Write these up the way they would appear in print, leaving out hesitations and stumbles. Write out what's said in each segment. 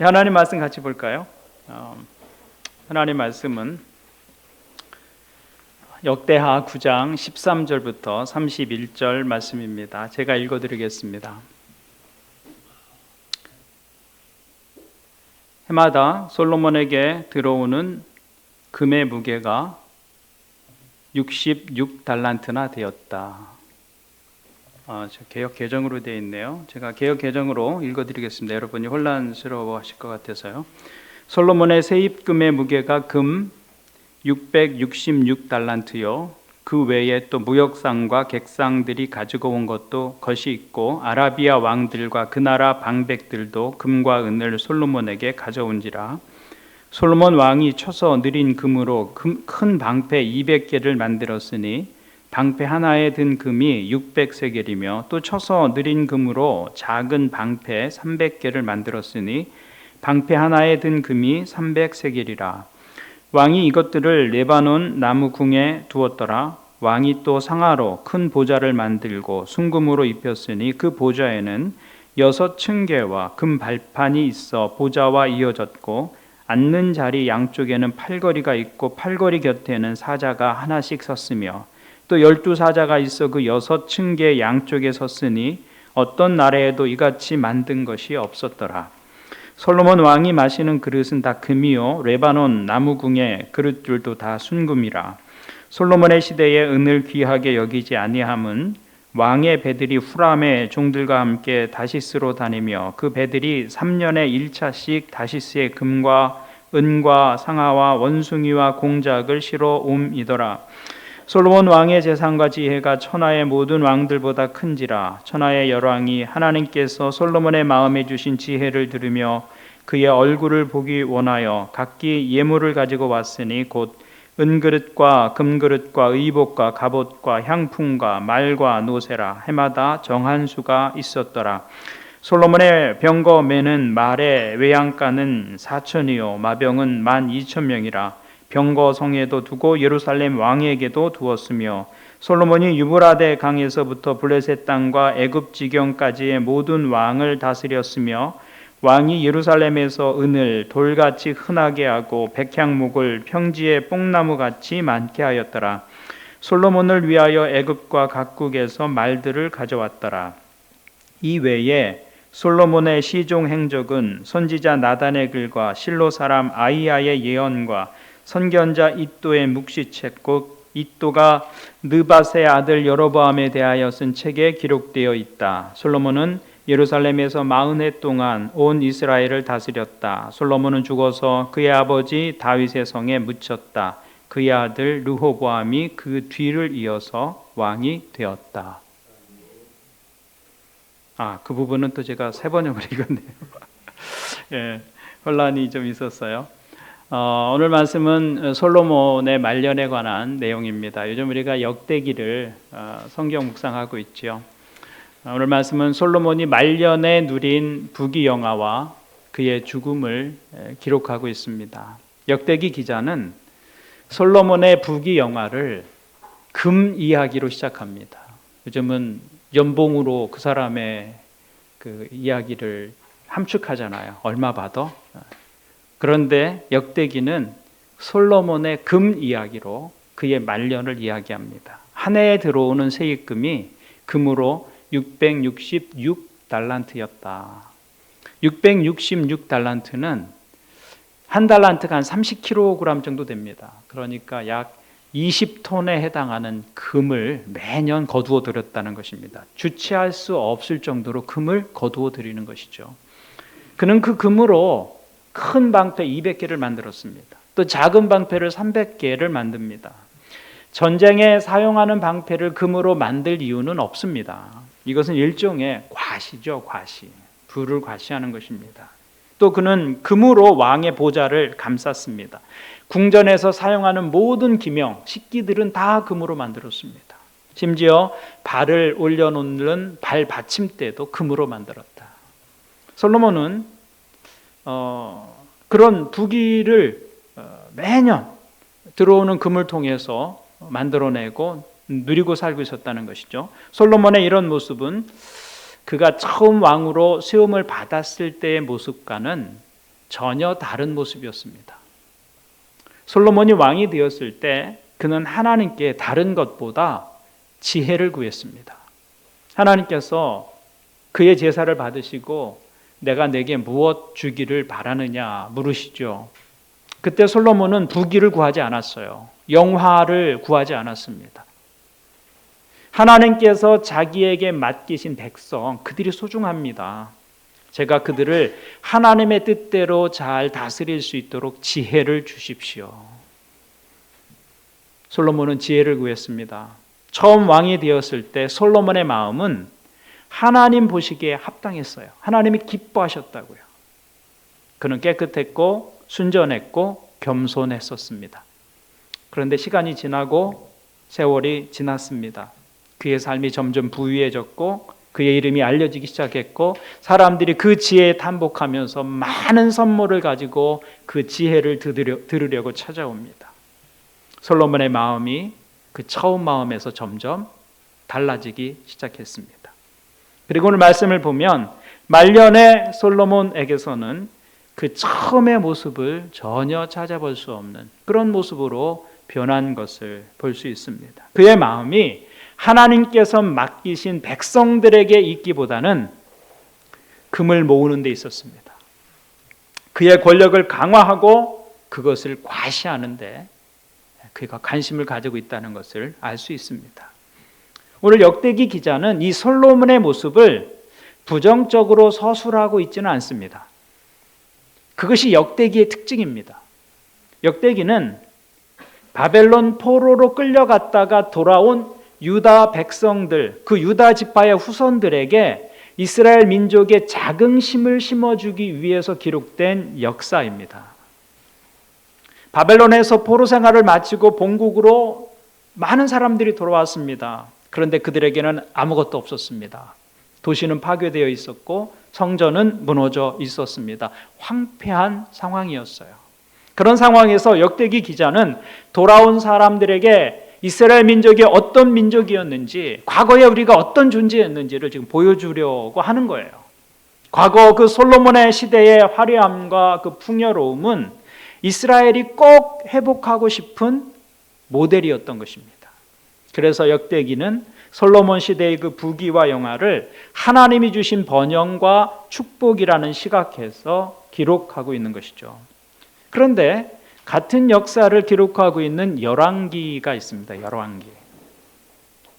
하나님 말씀 같이 볼까요? 하나님 말씀은 역대하 9장 13절부터 31절 말씀입니다. 제가 읽어드리겠습니다. 해마다 솔로몬에게 들어오는 금의 무게가 66달란트나 되었다. 저 개역 개정으로 되어 있네요. 제가 개역 개정으로 읽어드리겠습니다. 여러분이 혼란스러워 하실 것 같아서요. 솔로몬의 세입금의 무게가 금 666달란트요. 그 외에 또 무역상과 객상들이 가지고 온 것이 있고 아라비아 왕들과 그 나라 방백들도 금과 은을 솔로몬에게 가져온지라. 솔로몬 왕이 쳐서 느린 금으로 큰 방패 200개를 만들었으니 방패 하나에 든 금이 600세겔이며 또 쳐서 느린 금으로 작은 방패 300개를 만들었으니 방패 하나에 든 금이 300세겔이라. 왕이 이것들을 레바논 나무 궁에 두었더라. 왕이 또 상아로 큰 보좌를 만들고 순금으로 입혔으니 그 보좌에는 6층계와 금 발판이 있어 보좌와 이어졌고 앉는 자리 양쪽에는 팔걸이가 있고 팔걸이 곁에는 사자가 하나씩 섰으며 또 12사자가 있어 그 6층계 양쪽에 섰으니 어떤 나라에도 이같이 만든 것이 없었더라. 솔로몬 왕이 마시는 그릇은 다 금이요 레바논 나무궁의 그릇들도 다 순금이라. 솔로몬의 시대에 은을 귀하게 여기지 아니함은 왕의 배들이 후람의 종들과 함께 다시스로 다니며 그 배들이 3년에 1차씩 다시스에 금과 은과 상아와 원숭이와 공작을 실어 옴이더라. 솔로몬 왕의 재산과 지혜가 천하의 모든 왕들보다 큰지라. 천하의 열왕이 하나님께서 솔로몬의 마음에 주신 지혜를 들으며 그의 얼굴을 보기 원하여 각기 예물을 가지고 왔으니 곧 은그릇과 금그릇과 의복과 갑옷과 향품과 말과 노새라. 해마다 정한 수가 있었더라. 솔로몬의 병거 매는 말의 외양간은 4천이요 마병은 12,000명이라. 병거 성에도 두고 예루살렘 왕에게도 두었으며 솔로몬이 유브라데 강에서부터 블레셋 땅과 애굽 지경까지의 모든 왕을 다스렸으며 왕이 예루살렘에서 은을 돌같이 흔하게 하고 백향목을 평지의 뽕나무같이 많게 하였더라. 솔로몬을 위하여 애굽과 각국에서 말들을 가져왔더라. 이 외에 솔로몬의 시종 행적은 선지자 나단의 글과 실로 사람 아이야의 예언과 선견자 이또의 묵시책 곧 이또가 느밧의 아들 여로보암에 대하여 쓴 책에 기록되어 있다. 솔로몬은 예루살렘에서 40해 동안 온 이스라엘을 다스렸다. 솔로몬은 죽어서 그의 아버지 다윗의 성에 묻혔다. 그의 아들 르호보암이 그 뒤를 이어서 왕이 되었다. 그 부분은 또 제가 세 번역을 읽었네요. 예, 혼란이 좀 있었어요. 오늘 말씀은 솔로몬의 말년에 관한 내용입니다. 요즘 우리가 역대기를 성경 묵상하고 있죠. 오늘 말씀은 솔로몬이 말년에 누린 부귀영화와 그의 죽음을 기록하고 있습니다. 역대기 기자는 솔로몬의 부귀영화를 금 이야기로 시작합니다. 요즘은 연봉으로 그 사람의 그 이야기를 함축하잖아요. 얼마 받아? 그런데 역대기는 솔로몬의 금 이야기로 그의 말년을 이야기합니다. 한 해에 들어오는 세입금이 금으로 666달란트였다. 666달란트는 한 달란트가 한 30kg 정도 됩니다. 그러니까 약 20톤에 해당하는 금을 매년 거두어 들였다는 것입니다. 주체할 수 없을 정도로 금을 거두어 들이는 것이죠. 그는 그 금으로 큰 방패 200개를 만들었습니다. 또 작은 방패를 300개를 만듭니다. 전쟁에 사용하는 방패를 금으로 만들 이유는 없습니다. 이것은 일종의 과시죠, 과시. 부를 과시하는 것입니다. 또 그는 금으로 왕의 보좌를 감쌌습니다. 궁전에서 사용하는 모든 기명, 식기들은 다 금으로 만들었습니다. 심지어 발을 올려놓는 발 받침대도 금으로 만들었다. 솔로몬은 그런 부귀를 매년 들어오는 금을 통해서 만들어내고 누리고 살고 있었다는 것이죠. 솔로몬의 이런 모습은 그가 처음 왕으로 세움을 받았을 때의 모습과는 전혀 다른 모습이었습니다. 솔로몬이 왕이 되었을 때 그는 하나님께 다른 것보다 지혜를 구했습니다. 하나님께서 그의 제사를 받으시고 내가 내게 무엇 주기를 바라느냐 물으시죠. 그때 솔로몬은 부귀를 구하지 않았어요. 영화를 구하지 않았습니다. 하나님께서 자기에게 맡기신 백성, 그들이 소중합니다. 제가 그들을 하나님의 뜻대로 잘 다스릴 수 있도록 지혜를 주십시오. 솔로몬은 지혜를 구했습니다. 처음 왕이 되었을 때 솔로몬의 마음은 하나님 보시기에 합당했어요. 하나님이 기뻐하셨다고요. 그는 깨끗했고 순전했고 겸손했었습니다. 그런데 시간이 지나고 세월이 지났습니다. 그의 삶이 점점 부유해졌고 그의 이름이 알려지기 시작했고 사람들이 그 지혜에 탄복하면서 많은 선물을 가지고 그 지혜를 들으려고 찾아옵니다. 솔로몬의 마음이 그 처음 마음에서 점점 달라지기 시작했습니다. 그리고 오늘 말씀을 보면 말년의 솔로몬에게서는 그 처음의 모습을 전혀 찾아볼 수 없는 그런 모습으로 변한 것을 볼 수 있습니다. 그의 마음이 하나님께서 맡기신 백성들에게 있기보다는 금을 모으는 데 있었습니다. 그의 권력을 강화하고 그것을 과시하는데 그가 관심을 가지고 있다는 것을 알 수 있습니다. 오늘 역대기 기자는 이 솔로몬의 모습을 부정적으로 서술하고 있지는 않습니다. 그것이 역대기의 특징입니다. 역대기는 바벨론 포로로 끌려갔다가 돌아온 유다 백성들, 그 유다 지파의 후손들에게 이스라엘 민족의 자긍심을 심어주기 위해서 기록된 역사입니다. 바벨론에서 포로 생활을 마치고 본국으로 많은 사람들이 돌아왔습니다. 그런데 그들에게는 아무것도 없었습니다. 도시는 파괴되어 있었고 성전은 무너져 있었습니다. 황폐한 상황이었어요. 그런 상황에서 역대기 기자는 돌아온 사람들에게 이스라엘 민족이 어떤 민족이었는지, 과거에 우리가 어떤 존재였는지를 지금 보여주려고 하는 거예요. 과거 그 솔로몬의 시대의 화려함과 그 풍요로움은 이스라엘이 꼭 회복하고 싶은 모델이었던 것입니다. 그래서 역대기는 솔로몬 시대의 그 부귀와 영화를 하나님이 주신 번영과 축복이라는 시각에서 기록하고 있는 것이죠. 그런데 같은 역사를 기록하고 있는 열왕기가 있습니다.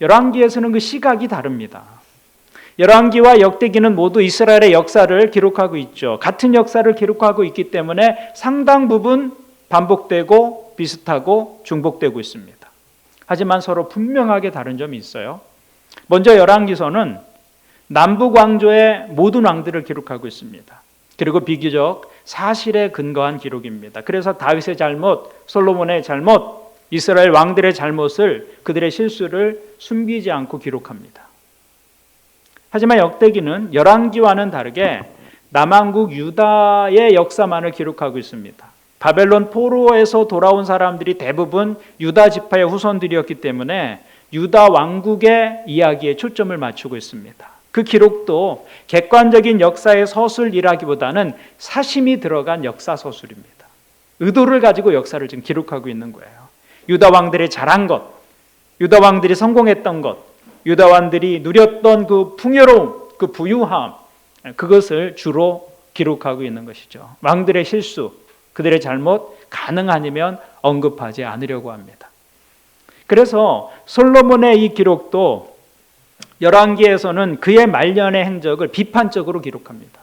열왕기에서는 그 시각이 다릅니다. 열왕기와 역대기는 모두 이스라엘의 역사를 기록하고 있죠. 같은 역사를 기록하고 있기 때문에 상당 부분 반복되고 비슷하고 중복되고 있습니다. 하지만 서로 분명하게 다른 점이 있어요. 먼저 열왕기서는 남북 왕조의 모든 왕들을 기록하고 있습니다. 그리고 비교적 사실에 근거한 기록입니다. 그래서 다윗의 잘못, 솔로몬의 잘못, 이스라엘 왕들의 잘못을, 그들의 실수를 숨기지 않고 기록합니다. 하지만 역대기는 열왕기와는 다르게 남왕국 유다의 역사만을 기록하고 있습니다. 바벨론 포로에서 돌아온 사람들이 대부분 유다 지파의 후손들이었기 때문에 유다 왕국의 이야기에 초점을 맞추고 있습니다. 그 기록도 객관적인 역사의 서술이라기보다는 사심이 들어간 역사 서술입니다. 의도를 가지고 역사를 지금 기록하고 있는 거예요. 유다 왕들이 잘한 것, 유다 왕들이 성공했던 것, 유다 왕들이 누렸던 그 풍요로움, 그 부유함, 그것을 주로 기록하고 있는 것이죠. 왕들의 실수, 그들의 잘못 가능하면 언급하지 않으려고 합니다. 그래서 솔로몬의 이 기록도 열왕기에서는 그의 말년의 행적을 비판적으로 기록합니다.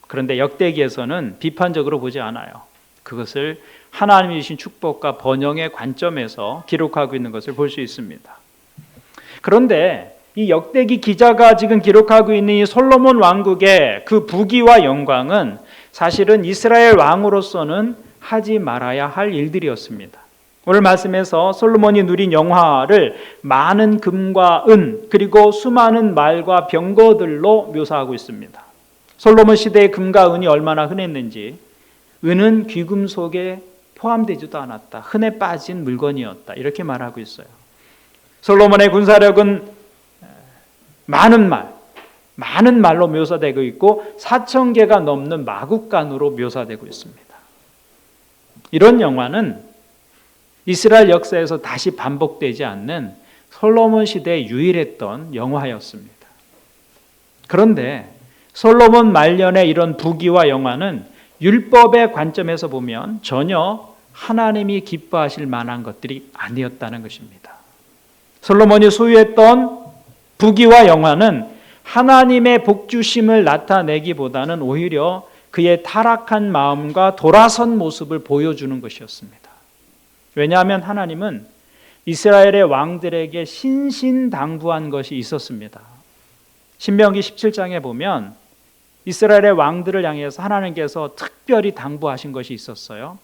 그런데 역대기에서는 비판적으로 보지 않아요. 그것을 하나님이 주신 축복과 번영의 관점에서 기록하고 있는 것을 볼 수 있습니다. 그런데 이 역대기 기자가 지금 기록하고 있는 이 솔로몬 왕국의 그 부귀와 영광은 사실은 이스라엘 왕으로서는 하지 말아야 할 일들이었습니다. 오늘 말씀에서 솔로몬이 누린 영화를 많은 금과 은 그리고 수많은 말과 병거들로 묘사하고 있습니다. 솔로몬 시대의 금과 은이 얼마나 흔했는지, 은은 귀금속에 포함되지도 않았다. 흔해 빠진 물건이었다. 이렇게 말하고 있어요. 솔로몬의 군사력은 많은 말, 많은 말로 묘사되고 있고 4,000개가 넘는 마국간으로 묘사되고 있습니다. 이런 영화는 이스라엘 역사에서 다시 반복되지 않는 솔로몬 시대에 유일했던 영화였습니다. 그런데 솔로몬 말년의 이런 부귀와 영화는 율법의 관점에서 보면 전혀 하나님이 기뻐하실 만한 것들이 아니었다는 것입니다. 솔로몬이 소유했던 부귀와 영화는 하나님의 복주심을 나타내기보다는 오히려 그의 타락한 마음과 돌아선 모습을 보여주는 것이었습니다. 왜냐하면 하나님은 이스라엘의 왕들에게 신신당부한 것이 있었습니다. 신명기 17장에 보면 이스라엘의 왕들을 향해서 하나님께서 특별히 당부하신 것이 있었어요.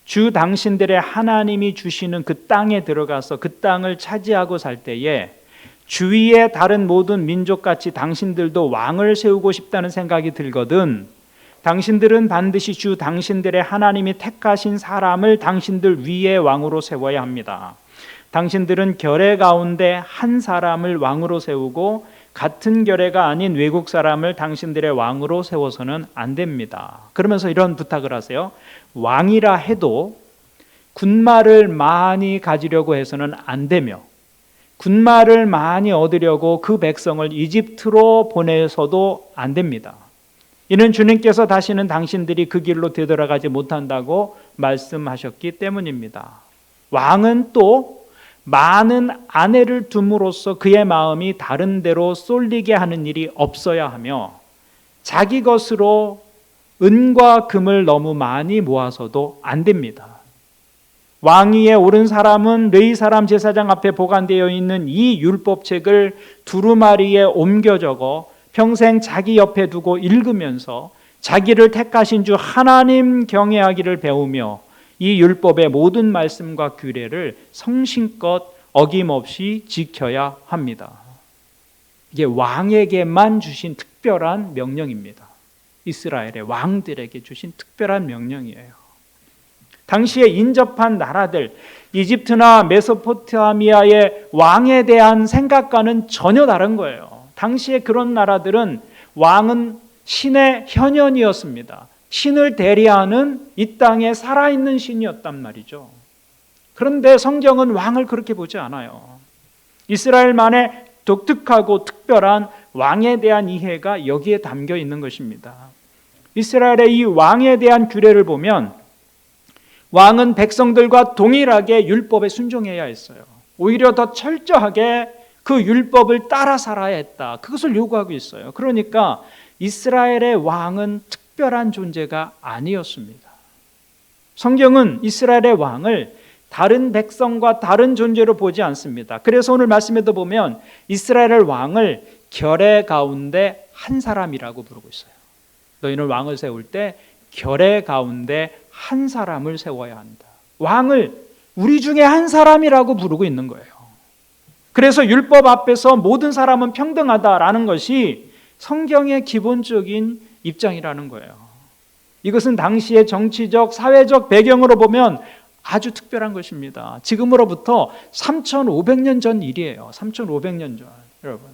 주 당신들의 하나님이 주시는 그 땅에 들어가서 그 땅을 차지하고 살 때에 주위의 다른 모든 민족같이 당신들도 왕을 세우고 싶다는 생각이 들거든 당신들은 반드시 주 당신들의 하나님이 택하신 사람을 당신들 위에 왕으로 세워야 합니다. 당신들은 결의 가운데 한 사람을 왕으로 세우고 같은 결의가 아닌 외국 사람을 당신들의 왕으로 세워서는 안 됩니다. 그러면서 이런 부탁을 하세요. 왕이라 해도 군마를 많이 가지려고 해서는 안 되며 군마를 많이 얻으려고 그 백성을 이집트로 보내서도 안 됩니다. 이는 주님께서 다시는 당신들이 그 길로 되돌아가지 못한다고 말씀하셨기 때문입니다. 왕은 또 많은 아내를 둠으로써 그의 마음이 다른 데로 쏠리게 하는 일이 없어야 하며 자기 것으로 은과 금을 너무 많이 모아서도 안 됩니다. 왕위에 오른 사람은 레위 사람 제사장 앞에 보관되어 있는 이 율법책을 두루마리에 옮겨 적어 평생 자기 옆에 두고 읽으면서 자기를 택하신 주 하나님 경외하기를 배우며 이 율법의 모든 말씀과 규례를 성심껏 어김없이 지켜야 합니다. 이게 왕에게만 주신 특별한 명령입니다. 이스라엘의 왕들에게 주신 특별한 명령이에요. 당시에 인접한 나라들, 이집트나 메소포타미아의 왕에 대한 생각과는 전혀 다른 거예요. 당시에 그런 나라들은 왕은 신의 현현이었습니다. 신을 대리하는 이 땅에 살아있는 신이었단 말이죠. 그런데 성경은 왕을 그렇게 보지 않아요. 이스라엘만의 독특하고 특별한 왕에 대한 이해가 여기에 담겨 있는 것입니다. 이스라엘의 이 왕에 대한 규례를 보면 왕은 백성들과 동일하게 율법에 순종해야 했어요. 오히려 더 철저하게 그 율법을 따라 살아야 했다. 그것을 요구하고 있어요. 그러니까 이스라엘의 왕은 특별한 존재가 아니었습니다. 성경은 이스라엘의 왕을 다른 백성과 다른 존재로 보지 않습니다. 그래서 오늘 말씀에도 보면 이스라엘의 왕을 결의 가운데 한 사람이라고 부르고 있어요. 너희는 왕을 세울 때 결의 가운데 한 사람을 세워야 한다. 왕을 우리 중에 한 사람이라고 부르고 있는 거예요. 그래서 율법 앞에서 모든 사람은 평등하다라는 것이 성경의 기본적인 입장이라는 거예요. 이것은 당시의 정치적, 사회적 배경으로 보면 아주 특별한 것입니다. 지금으로부터 3,500년 전 일이에요. 3,500년 전, 여러분.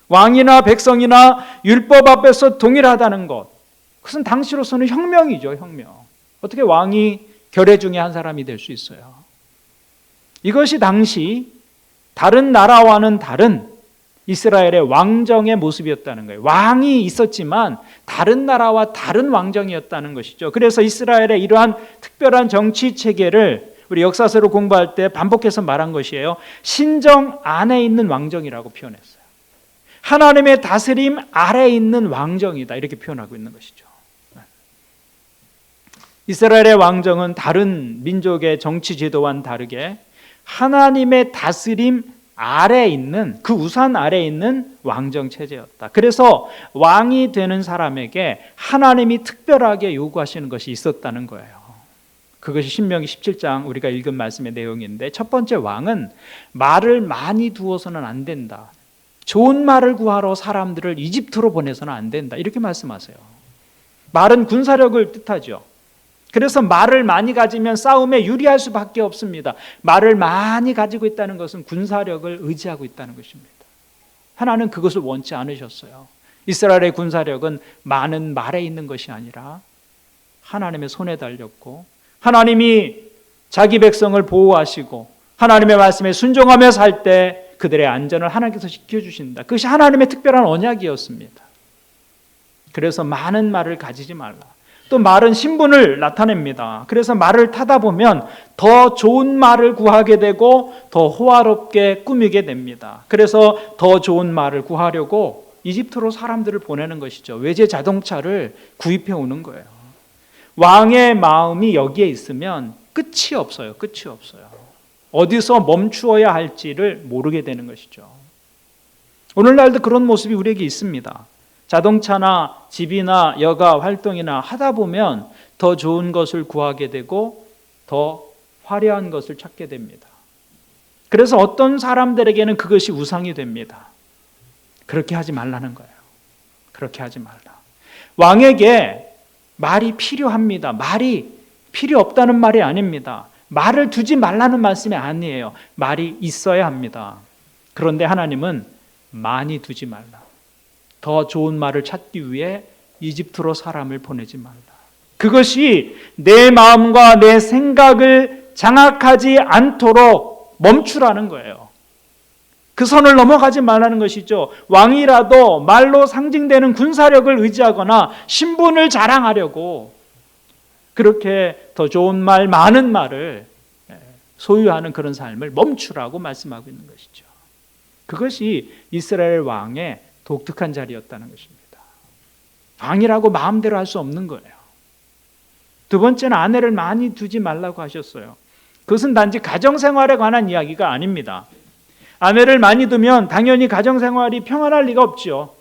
왕이나 백성이나 율법 앞에서 동일하다는 것. 그것은 당시로서는 혁명이죠, 혁명. 어떻게 왕이 결의 중에 한 사람이 될 수 있어요? 이것이 당시 다른 나라와는 다른 이스라엘의 왕정의 모습이었다는 거예요. 왕이 있었지만 다른 나라와 다른 왕정이었다는 것이죠. 그래서 이스라엘의 이러한 특별한 정치 체계를 우리 역사서를 공부할 때 반복해서 말한 것이에요. 신정 안에 있는 왕정이라고 표현했어요. 하나님의 다스림 아래에 있는 왕정이다, 이렇게 표현하고 있는 것이죠. 이스라엘의 왕정은 다른 민족의 정치 제도와는 다르게 하나님의 다스림 아래에 있는, 그 우산 아래에 있는 왕정 체제였다. 그래서 왕이 되는 사람에게 하나님이 특별하게 요구하시는 것이 있었다는 거예요. 그것이 신명기 17장 우리가 읽은 말씀의 내용인데, 첫 번째, 왕은 말을 많이 두어서는 안 된다. 좋은 말을 구하러 사람들을 이집트로 보내서는 안 된다, 이렇게 말씀하세요. 말은 군사력을 뜻하죠. 그래서 말을 많이 가지면 싸움에 유리할 수밖에 없습니다. 말을 많이 가지고 있다는 것은 군사력을 의지하고 있다는 것입니다. 하나는 그것을 원치 않으셨어요. 이스라엘의 군사력은 많은 말에 있는 것이 아니라 하나님의 손에 달렸고, 하나님이 자기 백성을 보호하시고 하나님의 말씀에 순종하며 살 때 그들의 안전을 하나님께서 지켜주신다. 그것이 하나님의 특별한 언약이었습니다. 그래서 많은 말을 가지지 말라. 또 말은 신분을 나타냅니다. 그래서 말을 타다 보면 더 좋은 말을 구하게 되고 더 호화롭게 꾸미게 됩니다. 그래서 더 좋은 말을 구하려고 이집트로 사람들을 보내는 것이죠. 외제 자동차를 구입해 오는 거예요. 왕의 마음이 여기에 있으면 끝이 없어요. 끝이 없어요. 어디서 멈추어야 할지를 모르게 되는 것이죠. 오늘날도 그런 모습이 우리에게 있습니다. 자동차나 집이나 여가 활동이나 하다 보면 더 좋은 것을 구하게 되고 더 화려한 것을 찾게 됩니다. 그래서 어떤 사람들에게는 그것이 우상이 됩니다. 그렇게 하지 말라는 거예요. 그렇게 하지 말라. 왕에게 말이 필요합니다. 말이 필요 없다는 말이 아닙니다. 말을 두지 말라는 말씀이 아니에요. 말이 있어야 합니다. 그런데 하나님은 많이 두지 말라. 더 좋은 말을 찾기 위해 이집트로 사람을 보내지 말라. 그것이 내 마음과 내 생각을 장악하지 않도록 멈추라는 거예요. 그 선을 넘어가지 말라는 것이죠. 왕이라도 말로 상징되는 군사력을 의지하거나 신분을 자랑하려고 그렇게 더 좋은 말, 많은 말을 소유하는 그런 삶을 멈추라고 말씀하고 있는 것이죠. 그것이 이스라엘 왕의 독특한 자리였다는 것입니다. 왕이라고 마음대로 할 수 없는 거예요. 두 번째는 아내를 많이 두지 말라고 하셨어요. 그것은 단지 가정생활에 관한 이야기가 아닙니다. 아내를 많이 두면 당연히 가정생활이 평안할 리가 없죠.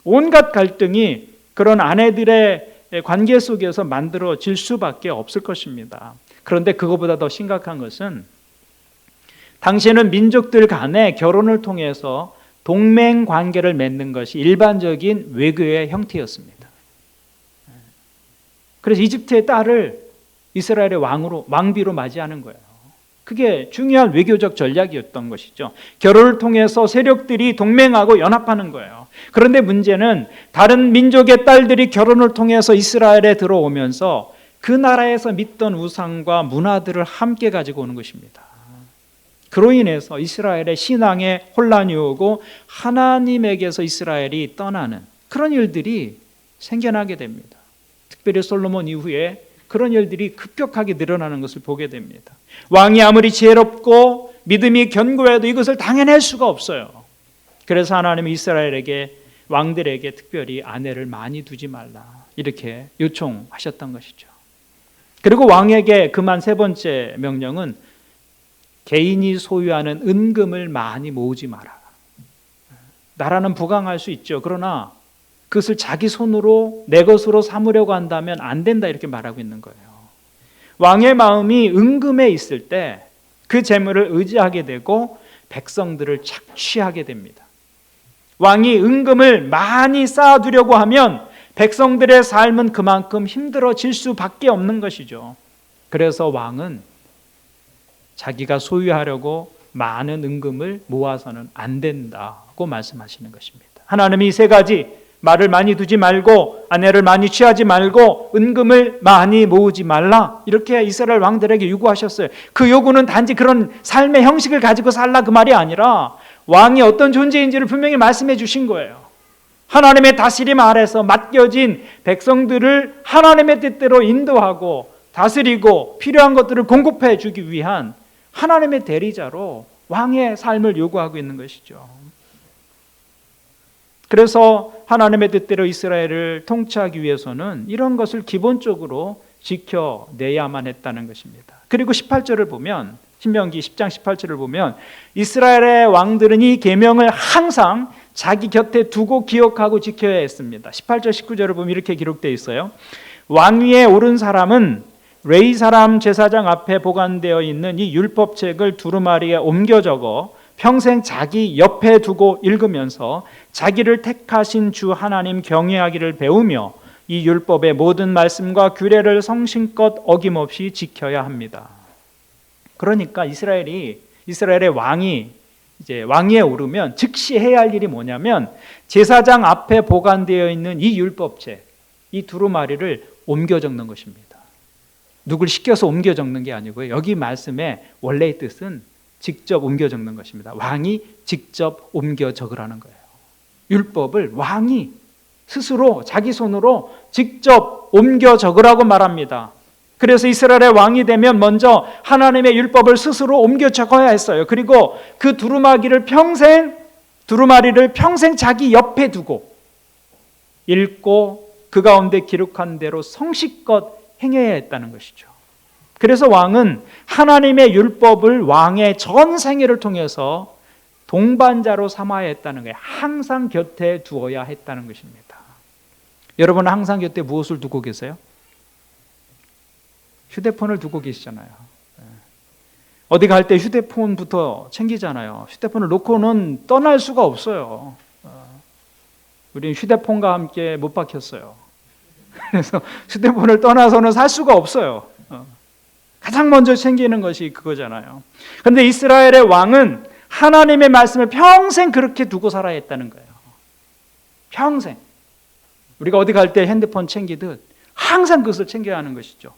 온갖 갈등이 그런 아내들의 관계 속에서 만들어질 수밖에 없을 것입니다. 그런데 그것보다 더 심각한 것은 당시에는 민족들 간에 결혼을 통해서 동맹 관계를 맺는 것이 일반적인 외교의 형태였습니다. 그래서 이집트의 딸을 이스라엘의 왕비로 맞이하는 거예요. 그게 중요한 외교적 전략이었던 것이죠. 결혼을 통해서 세력들이 동맹하고 연합하는 거예요. 그런데 문제는 다른 민족의 딸들이 결혼을 통해서 이스라엘에 들어오면서 그 나라에서 믿던 우상과 문화들을 함께 가지고 오는 것입니다. 그로 인해서 이스라엘의 신앙에 혼란이 오고 하나님에게서 이스라엘이 떠나는 그런 일들이 생겨나게 됩니다. 특별히 솔로몬 이후에 그런 일들이 급격하게 늘어나는 것을 보게 됩니다. 왕이 아무리 지혜롭고 믿음이 견고해도 이것을 당해낼 수가 없어요. 그래서 하나님은 이스라엘에게 왕들에게 특별히 아내를 많이 두지 말라 이렇게 요청하셨던 것이죠. 그리고 왕에게 그만 세 번째 명령은 개인이 소유하는 은금을 많이 모으지 마라. 나라는 부강할 수 있죠. 그러나 그것을 자기 손으로 내 것으로 삼으려고 한다면 안 된다 이렇게 말하고 있는 거예요. 왕의 마음이 은금에 있을 때 그 재물을 의지하게 되고 백성들을 착취하게 됩니다. 왕이 은금을 많이 쌓아두려고 하면 백성들의 삶은 그만큼 힘들어질 수밖에 없는 것이죠. 그래서 왕은 자기가 소유하려고 많은 은금을 모아서는 안 된다고 말씀하시는 것입니다. 하나님이 이 세 가지 말을 많이 두지 말고 아내를 많이 취하지 말고 은금을 많이 모으지 말라 이렇게 이스라엘 왕들에게 요구하셨어요. 그 요구는 단지 그런 삶의 형식을 가지고 살라 그 말이 아니라 왕이 어떤 존재인지를 분명히 말씀해 주신 거예요. 하나님의 다스림 아래서 맡겨진 백성들을 하나님의 뜻대로 인도하고 다스리고 필요한 것들을 공급해 주기 위한 하나님의 대리자로 왕의 삶을 요구하고 있는 것이죠. 그래서 하나님의 뜻대로 이스라엘을 통치하기 위해서는 이런 것을 기본적으로 지켜내야만 했다는 것입니다. 그리고 18절을 보면 신명기 10장 18절을 보면 이스라엘의 왕들은 이 계명을 항상 자기 곁에 두고 기억하고 지켜야 했습니다. 18절 19절을 보면 이렇게 기록되어 있어요. 왕위에 오른 사람은 레위 사람 제사장 앞에 보관되어 있는 이 율법책을 두루마리에 옮겨 적어 평생 자기 옆에 두고 읽으면서 자기를 택하신 주 하나님 경외하기를 배우며 이 율법의 모든 말씀과 규례를 성심껏 어김없이 지켜야 합니다. 그러니까 이스라엘의 왕이 이제 왕위에 오르면 즉시 해야 할 일이 뭐냐면 제사장 앞에 보관되어 있는 이 율법책, 이 두루마리를 옮겨 적는 것입니다. 누굴 시켜서 옮겨 적는 게 아니고요. 여기 말씀의 원래의 뜻은 직접 옮겨 적는 것입니다. 왕이 직접 옮겨 적으라는 거예요. 율법을 왕이 스스로 자기 손으로 직접 옮겨 적으라고 말합니다. 그래서 이스라엘의 왕이 되면 먼저 하나님의 율법을 스스로 옮겨 적어야 했어요. 그리고 그 두루마리를 평생 자기 옆에 두고 읽고 그 가운데 기록한 대로 성실껏 행해야 했다는 것이죠. 그래서 왕은 하나님의 율법을 왕의 전 생애를 통해서 동반자로 삼아야 했다는 거예요. 항상 곁에 두어야 했다는 것입니다. 여러분은 항상 곁에 무엇을 두고 계세요? 휴대폰을 두고 계시잖아요. 어디 갈 때 휴대폰부터 챙기잖아요. 휴대폰을 놓고는 떠날 수가 없어요. 우리는 휴대폰과 함께 못 박혔어요. 그래서 휴대폰을 떠나서는 살 수가 없어요. 가장 먼저 챙기는 것이 그거잖아요. 그런데 이스라엘의 왕은 하나님의 말씀을 평생 그렇게 두고 살아야 했다는 거예요. 평생. 우리가 어디 갈 때 핸드폰 챙기듯 항상 그것을 챙겨야 하는 것이죠.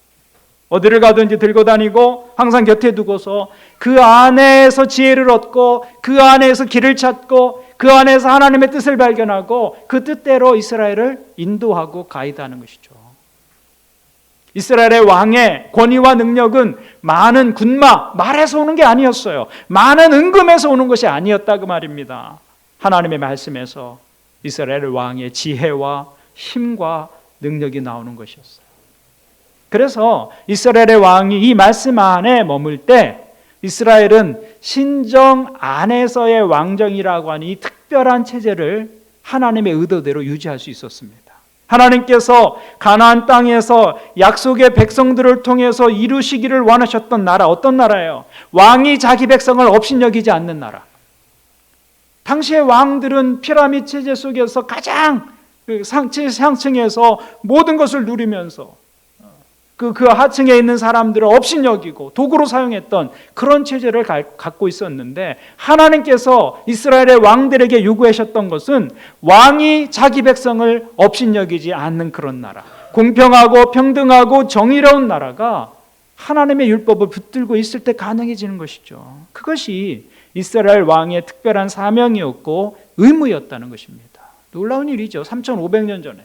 어디를 가든지 들고 다니고 항상 곁에 두고서 그 안에서 지혜를 얻고 그 안에서 길을 찾고 그 안에서 하나님의 뜻을 발견하고 그 뜻대로 이스라엘을 인도하고 가이드하는 것이죠. 이스라엘의 왕의 권위와 능력은 많은 군마, 말에서 오는 게 아니었어요. 많은 은금에서 오는 것이 아니었다 그 말입니다. 하나님의 말씀에서 이스라엘 왕의 지혜와 힘과 능력이 나오는 것이었어요. 그래서 이스라엘의 왕이 이 말씀 안에 머물 때 이스라엘은 신정 안에서의 왕정이라고 하는 이 특별한 체제를 하나님의 의도대로 유지할 수 있었습니다. 하나님께서 가나안 땅에서 약속의 백성들을 통해서 이루시기를 원하셨던 나라, 어떤 나라예요? 왕이 자기 백성을 업신여기지 않는 나라. 당시의 왕들은 피라미드 체제 속에서 가장 상층에서 모든 것을 누리면서 그 하층에 있는 사람들을 업신여기고 도구로 사용했던 그런 체제를 갖고 있었는데 하나님께서 이스라엘의 왕들에게 요구하셨던 것은 왕이 자기 백성을 업신여기지 않는 그런 나라, 공평하고 평등하고 정의로운 나라가 하나님의 율법을 붙들고 있을 때 가능해지는 것이죠. 그것이 이스라엘 왕의 특별한 사명이었고 의무였다는 것입니다. 놀라운 일이죠. 3500년 전에.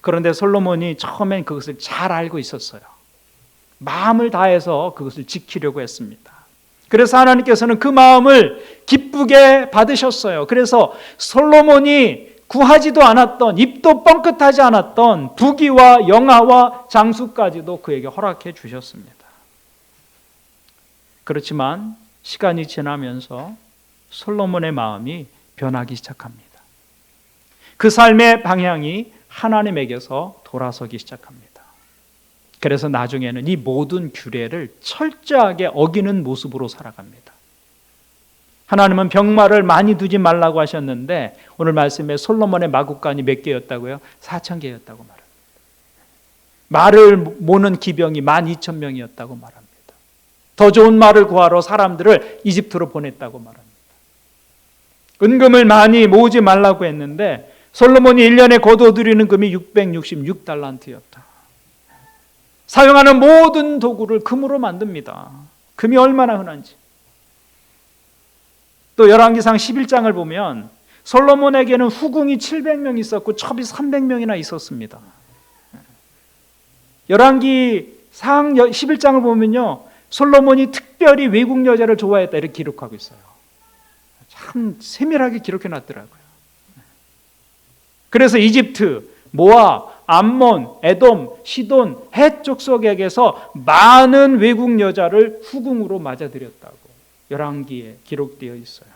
그런데 솔로몬이 처음엔 그것을 잘 알고 있었어요. 마음을 다해서 그것을 지키려고 했습니다. 그래서 하나님께서는 그 마음을 기쁘게 받으셨어요. 그래서 솔로몬이 구하지도 않았던, 입도 뻥끗하지 않았던 부귀와 영화와 장수까지도 그에게 허락해 주셨습니다. 그렇지만 시간이 지나면서 솔로몬의 마음이 변하기 시작합니다. 그 삶의 방향이 하나님에게서 돌아서기 시작합니다. 그래서 나중에는 이 모든 규례를 철저하게 어기는 모습으로 살아갑니다. 하나님은 병마를 많이 두지 말라고 하셨는데 오늘 말씀에 솔로몬의 마구간이 몇 개였다고요? 4000개였다고 말합니다. 말을 모는 기병이 12,000명이었다고 말합니다. 더 좋은 말을 구하러 사람들을 이집트로 보냈다고 말합니다. 은금을 많이 모으지 말라고 했는데 솔로몬이 1년에 거둬들이는 금이 666달란트였다. 사용하는 모든 도구를 금으로 만듭니다. 금이 얼마나 흔한지. 또 열왕기상 11장을 보면 솔로몬에게는 후궁이 700명 있었고 첩이 300명이나 있었습니다. 열왕기상 11장을 보면요, 솔로몬이 특별히 외국 여자를 좋아했다 이렇게 기록하고 있어요. 참 세밀하게 기록해 놨더라고요. 그래서 이집트, 모압, 암몬, 에돔, 시돈, 헷 족속에게서 많은 외국 여자를 후궁으로 맞아들였다고 열왕기에 기록되어 있어요.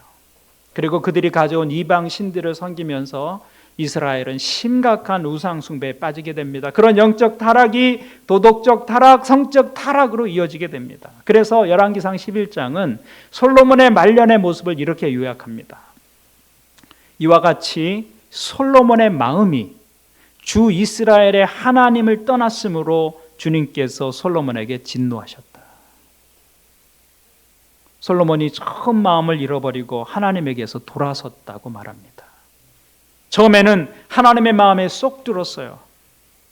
그리고 그들이 가져온 이방 신들을 섬기면서 이스라엘은 심각한 우상 숭배에 빠지게 됩니다. 그런 영적 타락이 도덕적 타락, 성적 타락으로 이어지게 됩니다. 그래서 열왕기상 11장은 솔로몬의 말년의 모습을 이렇게 요약합니다. 이와 같이 솔로몬의 마음이 주 이스라엘의 하나님을 떠났으므로 주님께서 솔로몬에게 진노하셨다. 솔로몬이 처음 마음을 잃어버리고 하나님에게서 돌아섰다고 말합니다. 처음에는 하나님의 마음에 쏙 들었어요.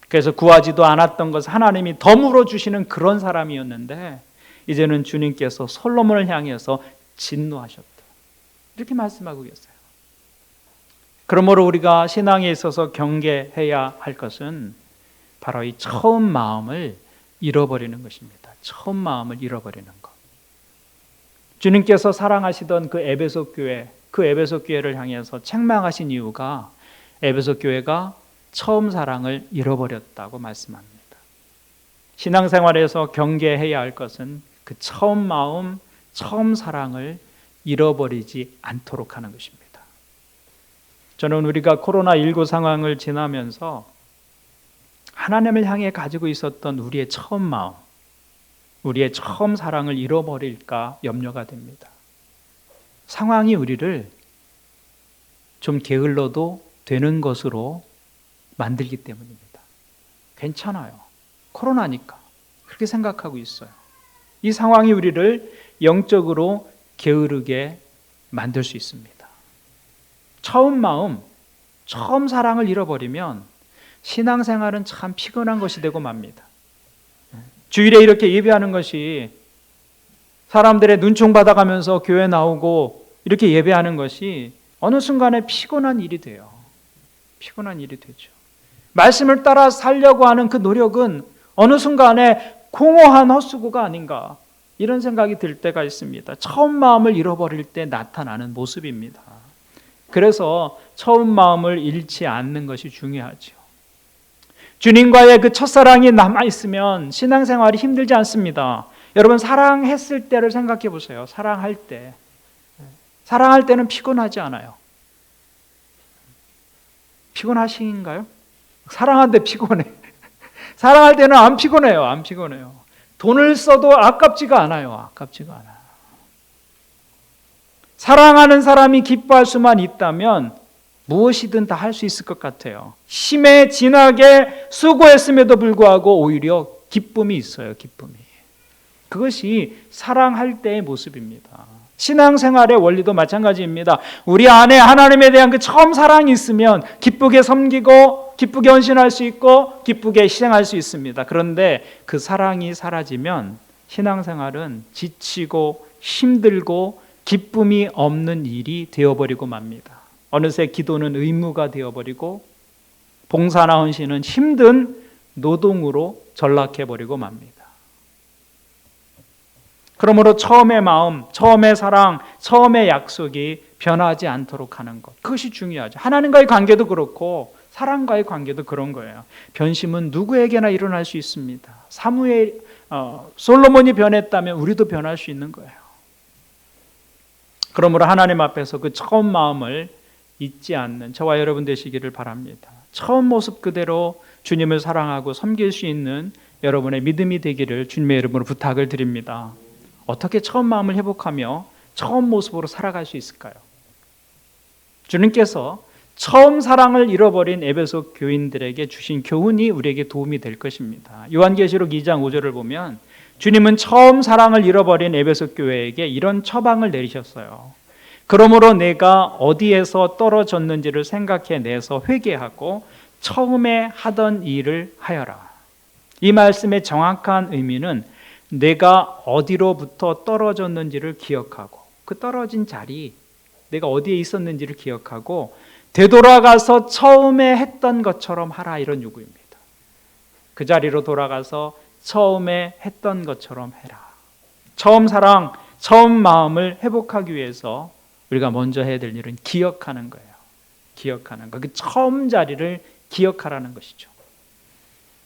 그래서 구하지도 않았던 것을 하나님이 덤으로 주시는 그런 사람이었는데 이제는 주님께서 솔로몬을 향해서 진노하셨다. 이렇게 말씀하고 계세요. 그러므로 우리가 신앙에 있어서 경계해야 할 것은 바로 이 처음 마음을 잃어버리는 것입니다. 처음 마음을 잃어버리는 것. 주님께서 사랑하시던 그 에베소 교회, 그 에베소 교회를 향해서 책망하신 이유가 에베소 교회가 처음 사랑을 잃어버렸다고 말씀합니다. 신앙생활에서 경계해야 할 것은 그 처음 마음, 처음 사랑을 잃어버리지 않도록 하는 것입니다. 저는 우리가 코로나19 상황을 지나면서 하나님을 향해 가지고 있었던 우리의 처음 마음, 우리의 처음 사랑을 잃어버릴까 염려가 됩니다. 상황이 우리를 좀 게을러도 되는 것으로 만들기 때문입니다. 괜찮아요. 코로나니까. 그렇게 생각하고 있어요. 이 상황이 우리를 영적으로 게으르게 만들 수 있습니다. 처음 마음, 처음 사랑을 잃어버리면 신앙생활은 참 피곤한 것이 되고 맙니다. 주일에 이렇게 예배하는 것이 사람들의 눈총 받아가면서 교회 나오고 이렇게 예배하는 것이 어느 순간에 피곤한 일이 돼요. 피곤한 일이 되죠. 말씀을 따라 살려고 하는 그 노력은 어느 순간에 공허한 헛수고가 아닌가 이런 생각이 들 때가 있습니다. 처음 마음을 잃어버릴 때 나타나는 모습입니다. 그래서 처음 마음을 잃지 않는 것이 중요하죠. 주님과의 그 첫사랑이 남아있으면 신앙생활이 힘들지 않습니다. 여러분 사랑했을 때를 생각해 보세요. 사랑할 때는 피곤하지 않아요. 피곤하신가요? 사랑하는데 피곤해. 사랑할 때는 안 피곤해요. 안 피곤해요. 돈을 써도 아깝지가 않아요. 아깝지가 않아요. 사랑하는 사람이 기뻐할 수만 있다면 무엇이든 다 할 수 있을 것 같아요. 심해 진하게 수고했음에도 불구하고 오히려 기쁨이 있어요. 기쁨이. 그것이 사랑할 때의 모습입니다. 신앙생활의 원리도 마찬가지입니다. 우리 안에 하나님에 대한 그 처음 사랑이 있으면 기쁘게 섬기고 기쁘게 헌신할 수 있고 기쁘게 희생할 수 있습니다. 그런데 그 사랑이 사라지면 신앙생활은 지치고 힘들고 기쁨이 없는 일이 되어버리고 맙니다. 어느새 기도는 의무가 되어버리고 봉사나 헌신은 힘든 노동으로 전락해버리고 맙니다. 그러므로 처음의 마음, 처음의 사랑, 처음의 약속이 변하지 않도록 하는 것, 그것이 중요하죠. 하나님과의 관계도 그렇고 사랑과의 관계도 그런 거예요. 변심은 누구에게나 일어날 수 있습니다. 솔로몬이 변했다면 우리도 변할 수 있는 거예요. 그러므로 하나님 앞에서 그 처음 마음을 잊지 않는 저와 여러분 되시기를 바랍니다. 처음 모습 그대로 주님을 사랑하고 섬길 수 있는 여러분의 믿음이 되기를 주님의 이름으로 부탁을 드립니다. 어떻게 처음 마음을 회복하며 처음 모습으로 살아갈 수 있을까요? 주님께서 처음 사랑을 잃어버린 에베소 교인들에게 주신 교훈이 우리에게 도움이 될 것입니다. 요한계시록 2장 5절을 보면 주님은 처음 사랑을 잃어버린 에베소 교회에게 이런 처방을 내리셨어요. 그러므로 내가 어디에서 떨어졌는지를 생각해내서 회개하고 처음에 하던 일을 하여라. 이 말씀의 정확한 의미는 내가 어디로부터 떨어졌는지를 기억하고 그 떨어진 자리, 내가 어디에 있었는지를 기억하고 되돌아가서 처음에 했던 것처럼 하라, 이런 요구입니다. 그 자리로 돌아가서 처음에 했던 것처럼 해라. 처음 사랑, 처음 마음을 회복하기 위해서 우리가 먼저 해야 될 일은 기억하는 거예요. 기억하는 거. 그 처음 자리를 기억하라는 것이죠.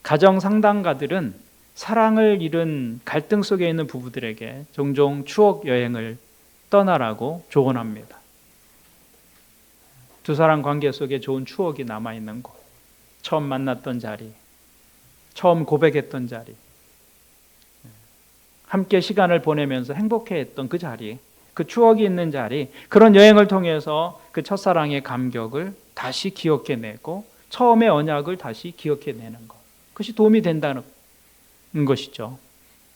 가정 상담가들은 사랑을 잃은 갈등 속에 있는 부부들에게 종종 추억 여행을 떠나라고 조언합니다. 두 사람 관계 속에 좋은 추억이 남아있는 곳, 처음 만났던 자리, 처음 고백했던 자리, 함께 시간을 보내면서 행복해했던 그 자리, 그 추억이 있는 자리, 그런 여행을 통해서 그 첫사랑의 감격을 다시 기억해내고 처음의 언약을 다시 기억해내는 것, 그것이 도움이 된다는 것이죠.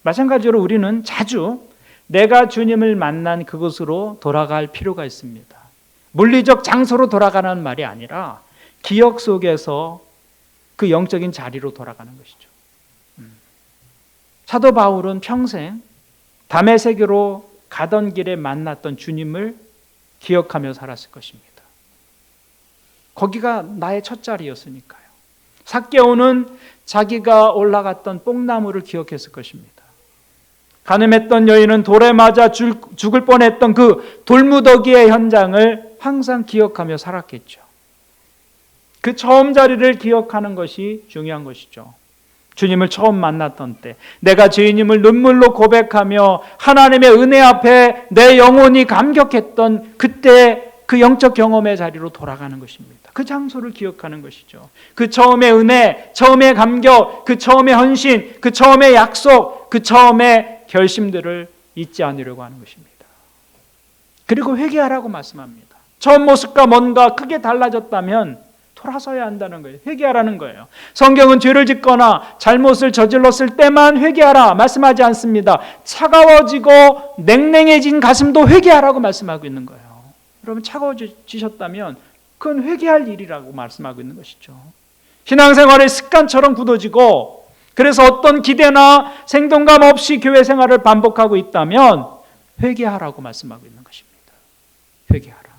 마찬가지로 우리는 자주 내가 주님을 만난 그곳으로 돌아갈 필요가 있습니다. 물리적 장소로 돌아가는 말이 아니라 기억 속에서 그 영적인 자리로 돌아가는 것이죠. 사도 바울은 평생 다메섹으로 가던 길에 만났던 주님을 기억하며 살았을 것입니다. 거기가 나의 첫 자리였으니까요. 삭개오는 자기가 올라갔던 뽕나무를 기억했을 것입니다. 가늠했던 여인은 돌에 맞아 죽을 뻔했던 그 돌무더기의 현장을 항상 기억하며 살았겠죠. 그 처음 자리를 기억하는 것이 중요한 것이죠. 주님을 처음 만났던 때 내가 주님을 눈물로 고백하며 하나님의 은혜 앞에 내 영혼이 감격했던 그때 그 영적 경험의 자리로 돌아가는 것입니다. 그 장소를 기억하는 것이죠. 그 처음의 은혜, 처음의 감격, 그 처음의 헌신, 그 처음의 약속, 그 처음의 결심들을 잊지 않으려고 하는 것입니다. 그리고 회개하라고 말씀합니다. 처음 모습과 뭔가 크게 달라졌다면 돌아서야 한다는 거예요. 회개하라는 거예요. 성경은 죄를 짓거나 잘못을 저질렀을 때만 회개하라 말씀하지 않습니다. 차가워지고 냉랭해진 가슴도 회개하라고 말씀하고 있는 거예요. 여러분, 차가워지셨다면 그건 회개할 일이라고 말씀하고 있는 것이죠. 신앙생활의 습관처럼 굳어지고 그래서 어떤 기대나 생동감 없이 교회 생활을 반복하고 있다면 회개하라고 말씀하고 있는 것입니다. 회개하라.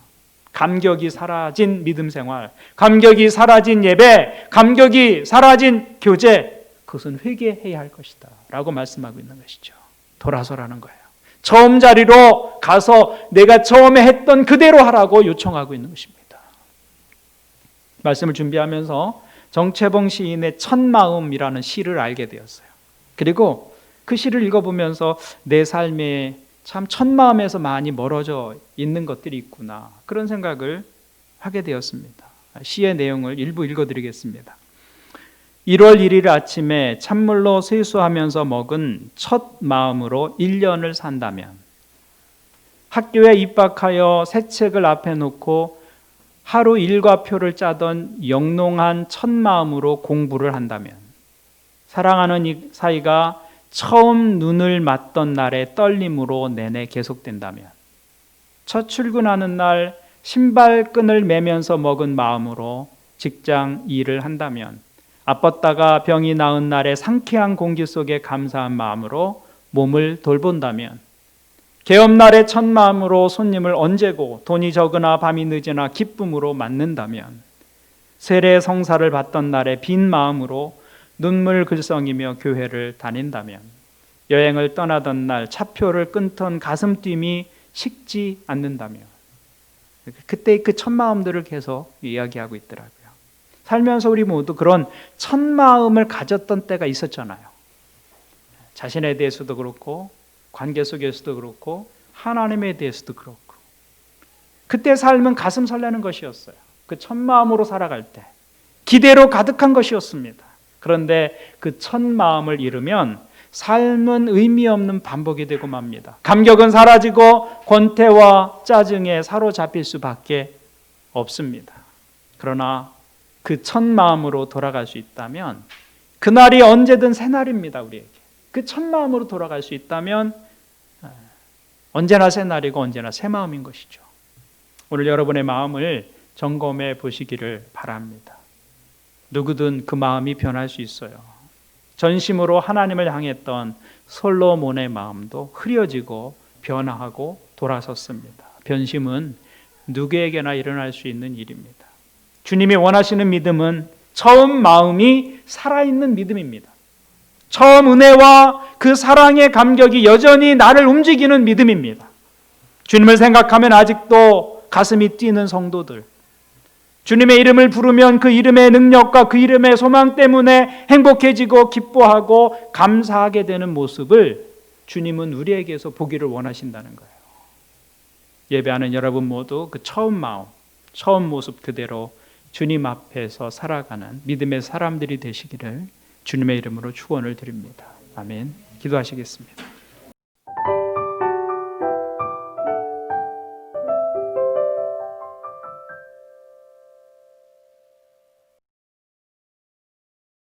감격이 사라진 믿음 생활, 감격이 사라진 예배, 감격이 사라진 교제, 그것은 회개해야 할 것이다 라고 말씀하고 있는 것이죠. 돌아서라는 거예요. 처음 자리로 가서 내가 처음에 했던 그대로 하라고 요청하고 있는 것입니다. 말씀을 준비하면서 정채봉 시인의 첫마음이라는 시를 알게 되었어요. 그리고 그 시를 읽어보면서 내 삶에 참 첫마음에서 많이 멀어져 있는 것들이 있구나, 그런 생각을 하게 되었습니다. 시의 내용을 일부 읽어드리겠습니다. 1월 1일 아침에 찬물로 세수하면서 먹은 첫 마음으로 1년을 산다면, 학교에 입학하여 새 책을 앞에 놓고 하루 일과표를 짜던 영롱한 첫 마음으로 공부를 한다면, 사랑하는 이 사이가 처음 눈을 맞던 날의 떨림으로 내내 계속된다면, 첫 출근하는 날 신발끈을 매면서 먹은 마음으로 직장 일을 한다면, 아팠다가 병이 나은 날의 상쾌한 공기 속에 감사한 마음으로 몸을 돌본다면, 개업날의 첫 마음으로 손님을 언제고 돈이 적으나 밤이 늦으나 기쁨으로 맞는다면, 세례 성사를 받던 날의 빈 마음으로 눈물 글썽이며 교회를 다닌다면, 여행을 떠나던 날 차표를 끊던 가슴 뛰미 식지 않는다면, 그때 그 첫 마음들을 계속 이야기하고 있더라고요. 살면서 우리 모두 그런 첫 마음을 가졌던 때가 있었잖아요. 자신에 대해서도 그렇고 관계 속에서도 그렇고 하나님에 대해서도 그렇고, 그때 삶은 가슴 설레는 것이었어요. 그 첫 마음으로 살아갈 때 기대로 가득한 것이었습니다. 그런데 그 첫 마음을 잃으면 삶은 의미 없는 반복이 되고 맙니다. 감격은 사라지고 권태와 짜증에 사로잡힐 수밖에 없습니다. 그러나 그 첫 마음으로 돌아갈 수 있다면 그날이 언제든 새날입니다. 우리에게 그 첫 마음으로 돌아갈 수 있다면 언제나 새날이고 언제나 새 마음인 것이죠. 오늘 여러분의 마음을 점검해 보시기를 바랍니다. 누구든 그 마음이 변할 수 있어요. 전심으로 하나님을 향했던 솔로몬의 마음도 흐려지고 변화하고 돌아섰습니다. 변심은 누구에게나 일어날 수 있는 일입니다. 주님이 원하시는 믿음은 처음 마음이 살아있는 믿음입니다. 처음 은혜와 그 사랑의 감격이 여전히 나를 움직이는 믿음입니다. 주님을 생각하면 아직도 가슴이 뛰는 성도들, 주님의 이름을 부르면 그 이름의 능력과 그 이름의 소망 때문에 행복해지고 기뻐하고 감사하게 되는 모습을 주님은 우리에게서 보기를 원하신다는 거예요. 예배하는 여러분 모두 그 처음 마음, 처음 모습 그대로 주님 앞에서 살아가는 믿음의 사람들이 되시기를 주님의 이름으로 축원을 드립니다. 아멘. 기도하시겠습니다.